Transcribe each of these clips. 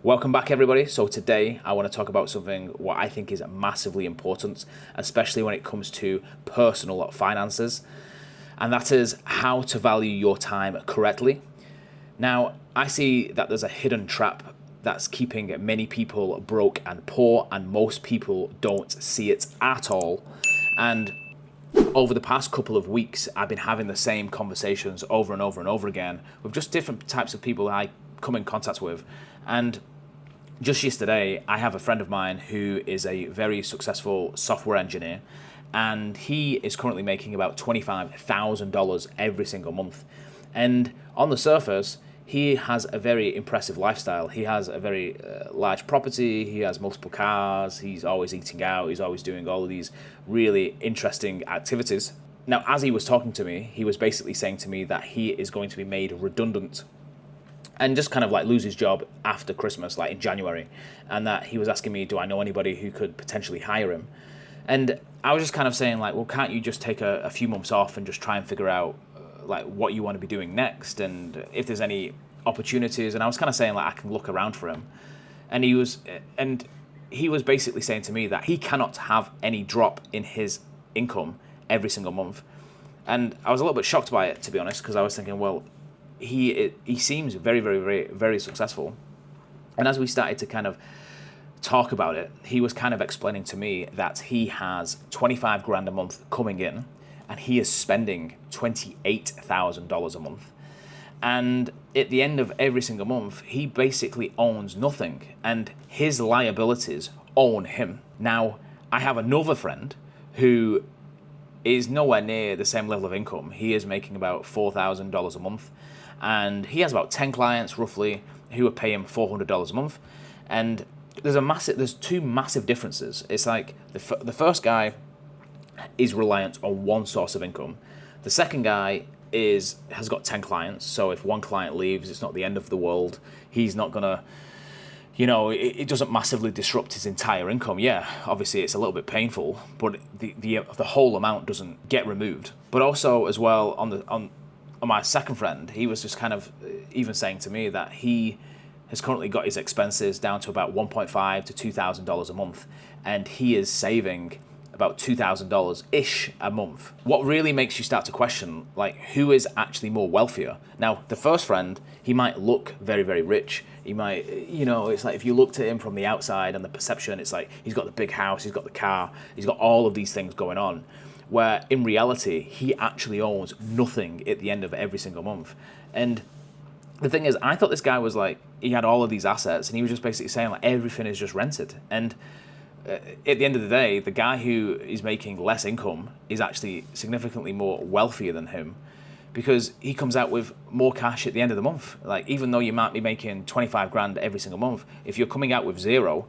Welcome back, everybody. So today I want to talk about something what I think is massively important, especially when it comes to personal finances, and that is how to value your time correctly. Now, I see that there's a hidden trap that's keeping many people broke and poor, and most people don't see it at all. And over the past couple of weeks, I've been having the same conversations over and over and over again with just different types of people I come in contact with. And just yesterday, I have a friend of mine who is a very successful software engineer, and he is currently making about $25,000 every single month. And on the surface, he has a very impressive lifestyle. He has a very large property, he has multiple cars, he's always eating out, he's always doing all of these really interesting activities. Now, as he was talking to me, he was basically saying to me that he is going to be made redundant and just kind of like lose his job after Christmas, like in January. And that he was asking me, do I know anybody who could potentially hire him? And I was just kind of saying like, well, can't you just take a few months off and just try and figure out like what you want to be doing next and if there's any opportunities? And I was kind of saying like, I can look around for him. And he was basically saying to me that he cannot have any drop in his income every single month. And I was a little bit shocked by it, to be honest, because I was thinking, well, he seems very, very, very, very successful. And as we started to kind of talk about it, he was kind of explaining to me that he has 25 grand a month coming in and he is spending $28,000 a month. And at the end of every single month, he basically owns nothing and his liabilities own him. Now, I have another friend who is nowhere near the same level of income. He is making about $4,000 a month, and he has about 10 clients roughly who are paying $400 a month. And there's two massive differences. It's like the first guy is reliant on one source of income. The second guy has got 10 clients, so if one client leaves, it's not the end of the world. He's not gonna, it doesn't massively disrupt his entire income. Yeah, obviously it's a little bit painful, but the whole amount doesn't get removed. But also as well on my second friend, he was just kind of even saying to me that he has currently got his expenses down to about $1.5 to $2,000 a month, and he is saving about $2,000-ish a month. What really makes you start to question, like, who is actually more wealthier? Now, the first friend, he might look very, very rich. He might, it's like if you looked at him from the outside and the perception, it's like he's got the big house, he's got the car, he's got all of these things going on. Where in reality, he actually owns nothing at the end of every single month. And the thing is, I thought this guy was like, he had all of these assets and he was just basically saying like everything is just rented. And at the end of the day, the guy who is making less income is actually significantly more wealthier than him because he comes out with more cash at the end of the month. Like, even though you might be making 25 grand every single month, if you're coming out with zero,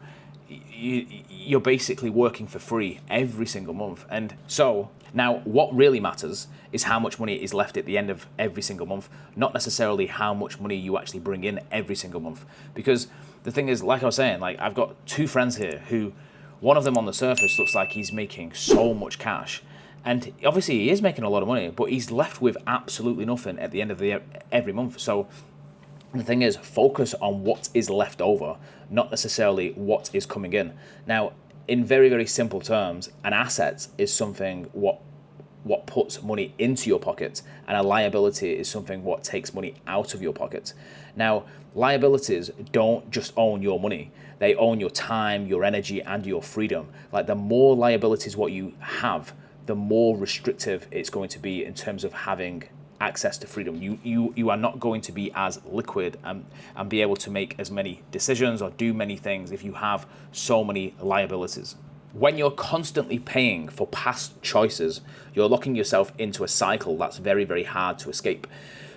you're basically working for free every single month. And so now what really matters is how much money is left at the end of every single month, not necessarily how much money you actually bring in every single month. Because the thing is, like I was saying, like I've got two friends here who, one of them on the surface looks like he's making so much cash. And obviously he is making a lot of money, but he's left with absolutely nothing at the end of every month. So the thing is, focus on what is left over, not necessarily what is coming in. Now, in very, very simple terms, an asset is something what puts money into your pocket, and a liability is something what takes money out of your pocket. Now, liabilities don't just own your money. They own your time, your energy, and your freedom. Like, the more liabilities what you have, the more restrictive it's going to be in terms of having access to freedom. You are not going to be as liquid and be able to make as many decisions or do many things if you have so many liabilities. When you're constantly paying for past choices, you're locking yourself into a cycle that's very, very hard to escape.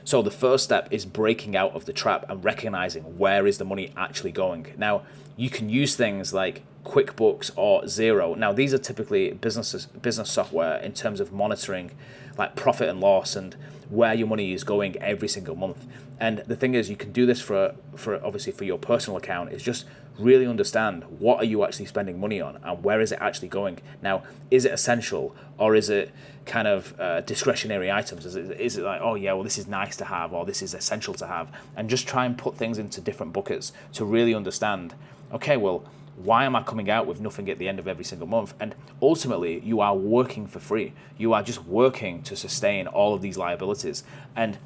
So the first step is breaking out of the trap and recognizing where is the money actually going. Now, you can use things like QuickBooks or Xero. Now, these are typically business software in terms of monitoring like profit and loss and where your money is going every single month. And the thing is, you can do this for obviously for your personal account, is just really understand what are you actually spending money on and where is it actually going. Now, is it essential or is it kind of discretionary items? Is it like, oh yeah, well this is nice to have or this is essential to have? And just try and put things into different buckets to really understand, okay, well, why am I coming out with nothing at the end of every single month? And ultimately, you are working for free. You are just working to sustain all of these liabilities. And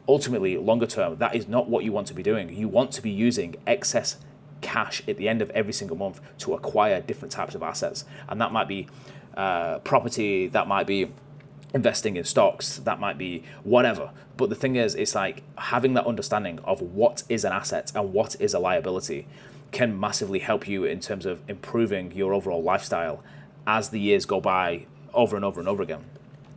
ultimately, longer term, that is not what you want to be doing. You want to be using excess cash at the end of every single month to acquire different types of assets. And that might be property, that might be investing in stocks, that might be whatever. But the thing is, it's like having that understanding of what is an asset and what is a liability can massively help you in terms of improving your overall lifestyle as the years go by over and over and over again.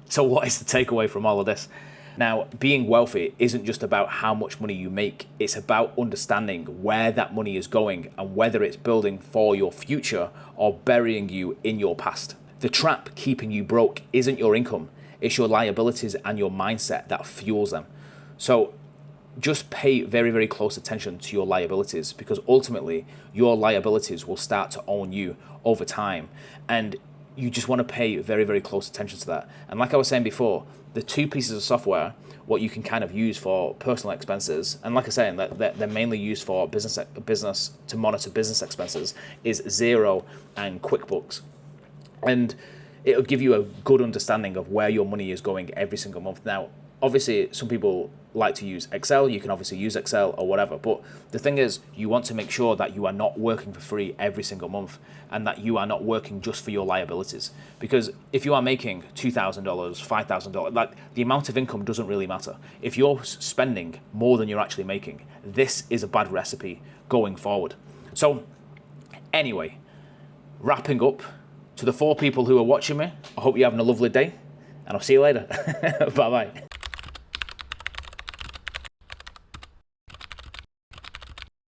So what is the takeaway from all of this? Now, being wealthy isn't just about how much money you make. It's about understanding where that money is going and whether it's building for your future or burying you in your past. The trap keeping you broke isn't your income. It's your liabilities and your mindset that fuels them. So just pay very, very close attention to your liabilities, because ultimately your liabilities will start to own you over time. And you just want to pay very, very close attention to that. And like I was saying before, the two pieces of software, what you can kind of use for personal expenses, and like I was saying, they're mainly used for business to monitor business expenses, is Xero and QuickBooks. And it'll give you a good understanding of where your money is going every single month. Now, obviously, some people like to use Excel. You can obviously use Excel or whatever. But the thing is, you want to make sure that you are not working for free every single month and that you are not working just for your liabilities. Because if you are making $2,000, $5,000, like the amount of income doesn't really matter. If you're spending more than you're actually making, this is a bad recipe going forward. So anyway, wrapping up, to the 4 people who are watching me, I hope you're having a lovely day and I'll see you later. Bye-bye.